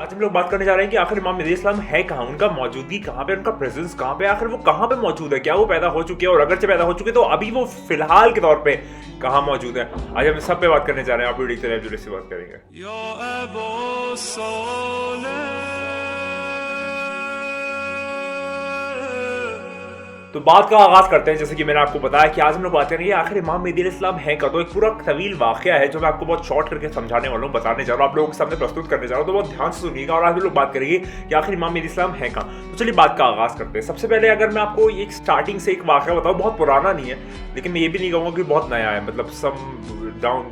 आज हम लोग बात करने जा रहे हैं कि आखिर इमाम मेहदी इस्लाम है कहाँ, उनका मौजूदगी कहाँ पे, उनका प्रेजेंस कहाँ पे, आखिर वो कहाँ पे मौजूद है, क्या वो पैदा हो चुके हैं और अगर से पैदा हो चुके तो अभी वो फिलहाल के तौर पे कहाँ मौजूद है। आज हम सब पे बात करने जा रहे हैं। आप वीडियो देखते रहिए, से बात करेंगे। तो बात का आगाज करते हैं। जैसे कि मैंने आपको बताया कि आज हम लोग बात करेंगे आखिर इमाम मेहदी इस्लाम है का। तो एक पूरा तवील वाकया है जो मैं आपको बहुत शॉर्ट करके समझाने वाला हूँ, बताने जा रहा हूँ, आप लोगों के सामने प्रस्तुत करने जा रहा हूँ। तो बहुत ध्यान से सुनिएगा और आज हम लोग बात करेंगे कि आखिर इमाम मेहदी इस्लाम है कहाँ। तो चलिए बात का आगाज करते हैं। सबसे पहले अगर मैं आपको एक स्टार्टिंग से एक वाकया बताऊँ, बहुत पुराना नहीं है लेकिन मैं ये भी नहीं कहूँगा कि बहुत नया है, मतलब सम डाउन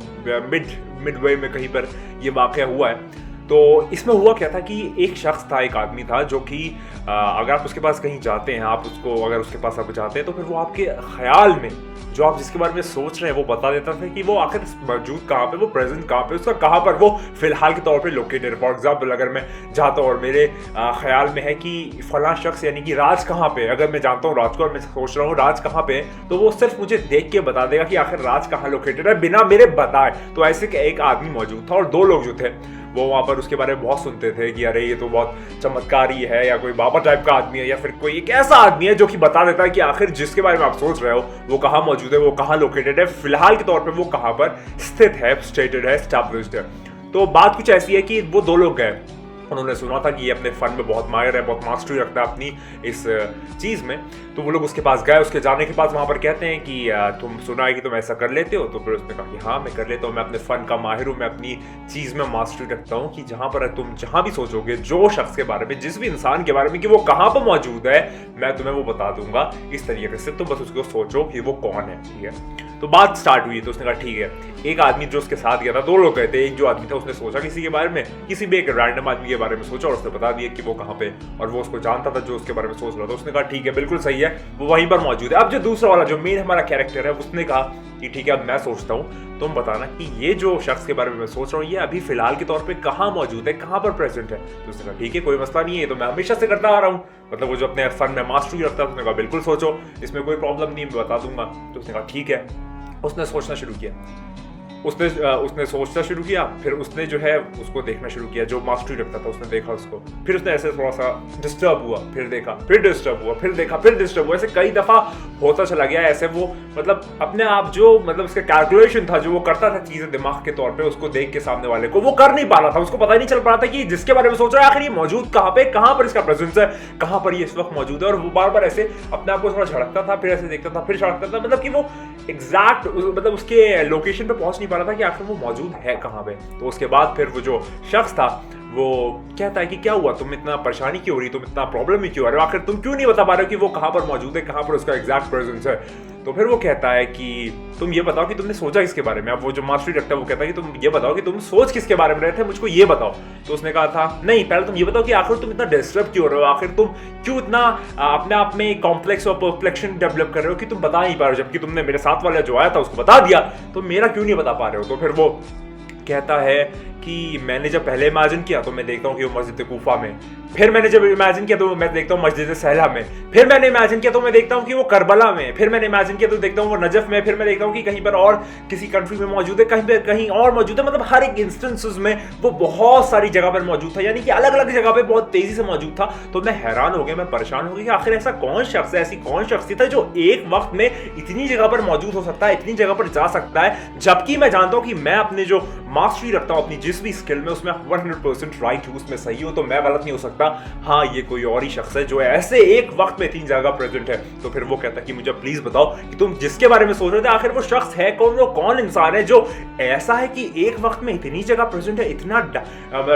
मिड वे में कहीं पर ये वाकया हुआ है। तो इसमें हुआ क्या था कि एक शख्स था, एक आदमी था जो कि अगर आप उसके पास कहीं जाते हैं, आप उसको अगर उसके पास आप जाते हैं तो फिर वो आपके ख्याल में जो आप जिसके बारे में सोच रहे हैं वो बता देता था कि वो आखिर मौजूद कहाँ पे, वो प्रेजेंट कहाँ पे, उसका कहाँ पर वो फिलहाल के तौर पे लोकेटेड है। फॉर एग्जाम्पल अगर मैं जाता हूँ और मेरे ख्याल में है कि फलां शख्स यानी कि राज कहाँ पे, अगर मैं जानता हूँ राज को और मैं सोच रहा हूँ राज कहाँ पे है, तो वो सिर्फ मुझे देख के बता देगा कि आखिर राज कहाँ लोकेटेड है बिना मेरे बताए। तो ऐसे एक आदमी मौजूद था और दो लोग जो थे वो वहाँ पर उसके बारे में बहुत सुनते थे कि अरे ये तो बहुत चमत्कारी है या कोई बाबा टाइप का आदमी है या फिर कोई एक ऐसा आदमी है जो कि बता देता है कि आखिर जिसके बारे में आप सोच रहे हो वो कहाँ मौजूद है, वो कहाँ लोकेटेड है, फिलहाल के तौर पे वो कहाँ पर स्थित है, स्टेटेड है, एस्टैब्लिश्ड है। तो बात कुछ ऐसी है कि वो दो लोग गए, उन्होंने सुना था कि ये अपने फन में बहुत माहिर है, बहुत मास्टरी रखता है अपनी इस चीज़ में। तो वो लोग उसके पास गए, उसके जाने के बाद वहाँ पर कहते हैं कि तुम सुना है कि तुम ऐसा कर लेते हो। तो फिर उसने कहा कि हाँ मैं कर लेता हूँ, मैं अपने फ़न का माहिर हूँ, मैं अपनी चीज़ में मास्टरी रखता हूँ कि जहाँ पर तुम जहाँ भी सोचोगे जो शख्स के बारे में, जिस भी इंसान के बारे में कि वो कहाँ पर मौजूद है, मैं तुम्हें वो बता दूंगा इस तरीके से, तुम बस उसको सोचो कि वो कौन है। ठीक है, तो बात स्टार्ट हुई। तो उसने कहा ठीक है। एक आदमी जो उसके साथ गया था, दो लोग गए थे, एक जो आदमी था उसने सोचा किसी के बारे में, किसी भी एक रैंडम आदमी के बारे में सोचा और उसने बता दिया कि वो कहाँ पे, और वो उसको जानता था जो उसके बारे में सोच रहा था। उसने कहा ठीक है बिल्कुल सही है, वो वहीं पर मौजूद है। अब जो दूसरा वाला जो मेन हमारा कैरेक्टर है उसने कहा कि ठीक है अब मैं सोचता हूँ, तुम बताना कि ये जो शख्स के बारे में मैं सोच रहा हूँ ये अभी फिलहाल के तौर पे कहाँ मौजूद है, कहाँ पर प्रेजेंट है। तो उसने कहा ठीक है कोई मसला नहीं है, तो मैं हमेशा से करता आ रहा हूँ, मतलब वो जो अपने फन में मास्टरी रखता है। उसने कहा बिल्कुल सोचो, इसमें कोई प्रॉब्लम नहीं, मैं बता दूंगा। तो उसने कहा ठीक है। उसने सोचना शुरू किया, उसने सोचना शुरू किया, फिर उसने जो है उसको देखना शुरू किया, जो मास्टरी रखता था उसने देखा उसको, फिर उसने ऐसे थोड़ा सा डिस्टर्ब हुआ, फिर देखा, फिर डिस्टर्ब हुआ, फिर देखा, फिर डिस्टर्ब हुआ, ऐसे कई दफा होता चला गया। ऐसे वो मतलब अपने आप जो मतलब उसका कैलकुलेशन था, जो वो करता था चीजें दिमाग के तौर पे, उसको देख के सामने वाले को वो कर नहीं पा रहा था, उसको पता नहीं चल पा रहा था कि जिसके बारे में सोच रहा है आखिर ये मौजूद कहाँ पे, कहाँ पर इसका प्रेजेंस है, कहाँ पर ये इस वक्त मौजूद है। और वो बार बार ऐसे अपने आप को थोड़ा झड़कता था, फिर ऐसे देखता था, फिर झड़कता था, मतलब कि वो एग्जैक्ट मतलब उसके लोकेशन पे पहुंच नहीं पा रहा था कि आखिर वो मौजूद है कहाँ पे। तो उसके बाद फिर वो जो शख्स था वो कहता है कि क्या हुआ, तुम इतना परेशानी क्यों हो रही, तुम इतना प्रॉब्लम ही क्यों आ रहे हो, आखिर तुम क्यों नहीं बता पा रहे हो कि वो कहाँ पर मौजूद है, कहाँ पर उसका एग्जैक्ट प्रेजेंस है। तो फिर वो कहता है कि तुम ये बताओ कि तुमने सोचा किसके बारे में। अब वो जो मास्टरी रखता है वो कहता है कि तुम ये बताओ कि तुम सोच किसके बारे में रहे थे, मुझको ये बताओ। तो उसने कहा था नहीं, पहले तुम ये बताओ कि आखिर तुम इतना डिस्टर्ब क्यों हो रहे हो, आखिर तुम क्यों इतना अपने आप में कॉम्प्लेक्स और परप्लेक्शन डेवलप कर रहे हो कि तुम बता नहीं पा रहे हो, जबकि तुमने मेरे साथ वाला जो आया था उसको बता दिया, तो मेरा क्यों नहीं बता पा रहे हो। तो फिर वो कहता है कि मैंने जब पहले इमेजिन किया तो मैं देखता हूँ कि वो मस्जिद कूफा में, फिर मैंने जब इमेजिन किया तो मैं देखता हूँ मस्जिद सहला में, फिर मैंने इमेजिन किया तो मैं देखता हूँ कि वो करबला में, फिर मैंने इमेजिन किया तो देखता हूँ वो नजफ में, फिर मैं देखता हूँ कि कहीं पर और किसी कंट्री में मौजूद है, कहीं पर कहीं और मौजूद है। मतलब हर एक इंस्टेंसेस में वो बहुत सारी जगह पर मौजूद था, यानी कि अलग अलग जगह पे बहुत तेजी से मौजूद था। तो मैं हैरान हो गया, मैं परेशान हो गया कि आखिर ऐसा कौन शख्स है, ऐसी कौन शख्सियत है जो एक वक्त में इतनी जगह पर मौजूद हो सकता है, इतनी जगह पर जा सकता है, जबकि मैं जानता हूँ कि मैं अपने जो मास्टरी रखता हूँ अपनी जिस भी स्किल में उसमें 100% राइट हूँ, उसमें सही हूँ, तो मैं गलत नहीं हो सकता। हाँ ये कोई और ही शख्स है जो ऐसे एक वक्त में तीन जगह प्रेजेंट है। तो फिर वो कहता है कि मुझे प्लीज बताओ कि तुम जिसके बारे में सोच रहे थे आखिर वो शख्स है कौन, वो कौन इंसान है जो ऐसा है कि एक वक्त में इतनी जगह प्रेजेंट है, इतना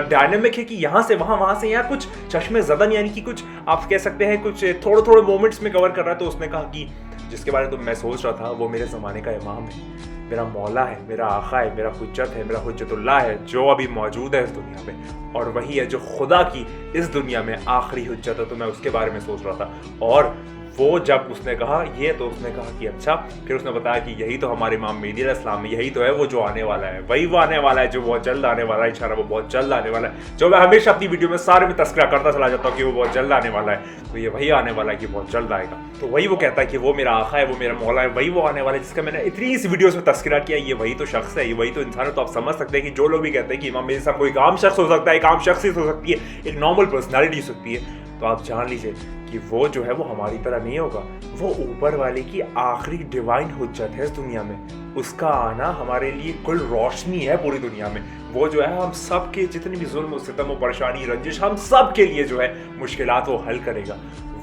डायनेमिक है कि यहाँ से वहां से यहाँ कुछ चश्मे ज़दन यानी कि कुछ आप कह सकते हैं कुछ थोड़े थोड़े मोमेंट्स में कवर कर रहा है। तो उसने कहा कि जिसके बारे में तो मैं सोच रहा था वो मेरे ज़माने का इमाम है, मेरा मौला है, मेरा आका है, मेरा हुज्जत है, मेरा हुज्जतुल्लाह है जो अभी मौजूद है इस दुनिया में, और वही है जो खुदा की इस दुनिया में आखिरी हुज्जत है। तो मैं उसके बारे में सोच रहा था और वो जब उसने कहा ये, तो उसने कहा कि अच्छा, फिर उसने बताया कि यही तो हमारे इमाम मेहदी अलैहिस्सलाम है, यही तो है वो जो आने वाला है, वही वो आने वाला है जो बहुत जल्द आने वाला है, इंशाअल्लाह वो बहुत जल्द आने वाला है, जो मैं हमेशा अपनी वीडियो में सारे में तस्करा करता चला जाता हूँ कि वो बहुत जल्द आने वाला है, तो ये वही आने वाला है कि बहुत जल्द आएगा। तो वही वो कहता है कि वो मेरा आका है, वो मेरा मौला है, वही वो आने वाला है जिसका मैंने इतनी सी वीडियोस में तस्करा किया, ये वही तो शख्स है, ये वही तो इंसान है। तो आप समझ सकते हैं कि जो लोग भी कहते हैं कि इमाम मेहदी साहब कोई एक आम शख्स हो सकता है, एक आम शख्सियत हो सकती है, एक नॉर्मल पर्सनैलिटी हो सकती है, तो आप जान लीजिए कि वो जो है वो हमारी तरह नहीं होगा, वो ऊपर वाले की आखिरी डिवाइन हुज्जत है इस दुनिया में, उसका आना हमारे लिए कुल रोशनी है पूरी दुनिया में। वो जो है हम सब के जितने भी जुल्म सितम परेशानी रंजिश हम सब के लिए जो है मुश्किलात वो हल करेगा।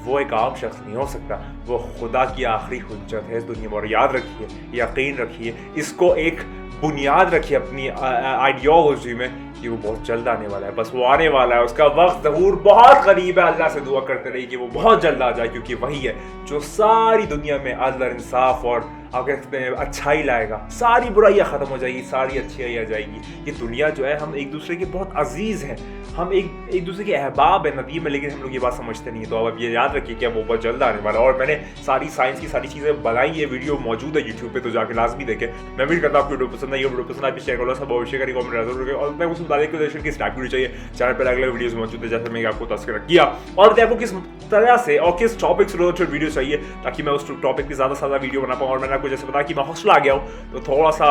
वो एक आम शख्स नहीं हो सकता, वो खुदा की आखिरी हुज्जत है इस दुनिया में। और याद रखिए, यकीन रखिए, इसको एक बुनियाद रखिए अपनी आइडियोलॉजी में कि वो बहुत जल्द आने वाला है, बस वो आने वाला है, उसका वक्त ज़हूर बहुत करीब है। अल्लाह से दुआ करते रहिए कि वो बहुत जल्द आ जाए, क्योंकि वही है जो सारी दुनिया में अदल और इंसाफ और आप कहते हैं अच्छाई लाएगा। सारी बुराइयाँ ख़त्म हो जाएगी, सारी अच्छाई आ जाएगी। ये दुनिया जो है, हम एक दूसरे के बहुत अजीज़ हैं, हम एक दूसरे के अहबाब हैं नदीम में, लेकिन हम लोग ये बात समझते नहीं है। तो अब ये याद रखिए कि वो बहुत जल्द आने वाला है। और मैंने सारी साइंस की सारी चीज़ें बनाई, ये वीडियो मौजूद है यूट्यूब पे, तो जाके लाजमी देखें। मैं भी करता हूँ आपको वीडियो पसंद है, ये वीडियो पसंद है, शेयर करो, सब भविष्य करें, कमेंट जरूर करें। और मैं उस मुताबिक की स्नैप वीडियो चाहिए, चैनल पर अलग अलग वीडियोस मौजूद है, जैसे मैंने आपको तस्करा किया। और बताइए आपको किस तरह से और किस टॉपिक से रिलेटेड वीडियो चाहिए, ताकि मैं उस टॉपिक की ज़्यादा से ज़्यादा वीडियो बना पाऊँ। और मैंने आपको जैसे बताया कि मैं हॉस्टल आ गया हूँ, तो थोड़ा सा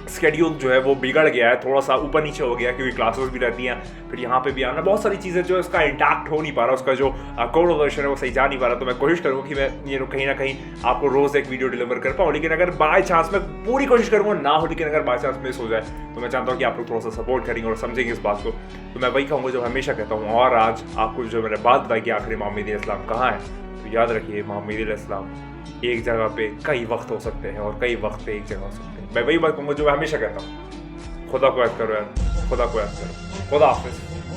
स्केड्यूल जो है वो बिगड़ गया है, थोड़ा सा ऊपर नीचे हो गया, क्योंकि क्लासेस भी रहती हैं, फिर यहाँ पे भी आना, बहुत सारी चीज़ें जो इसका इंटैक्ट हो नहीं पा रहा, उसका जो कोऑर्डिनेशन है वो सही जा नहीं पा रहा। तो मैं कोशिश करूँगा कि मैं कहीं ना कहीं आपको रोज़ एक वीडियो डिलीवर कर पाऊँ। लेकिन अगर बाय चांस मैं पूरी कोशिश करूँगा ना हो, लेकिन अगर बाय चांस मिस हो जाए, तो मैं चाहता हूँ कि आप लोग थोड़ा सा सपोर्ट करेंगे और समझेंगे इस बात को। तो मैं वही कहूँगा जो हमेशा कहता हूँ। और आज आपको जो मैंने बात बताई कि आखिर इमाम मेहदी अलैहिस्सलाम कहाँ है, तो याद रखिए इमाम मेहदी अलैहिस्सलाम एक जगह पे कई वक्त हो सकते हैं और कई वक्त पे एक जगह हो सकते हैं। मैं वही बात कहूँगा जो मैं हमेशा कहता हूँ, खुदा को याद करो यार, खुदा को याद करो। खुदा हाफिज़।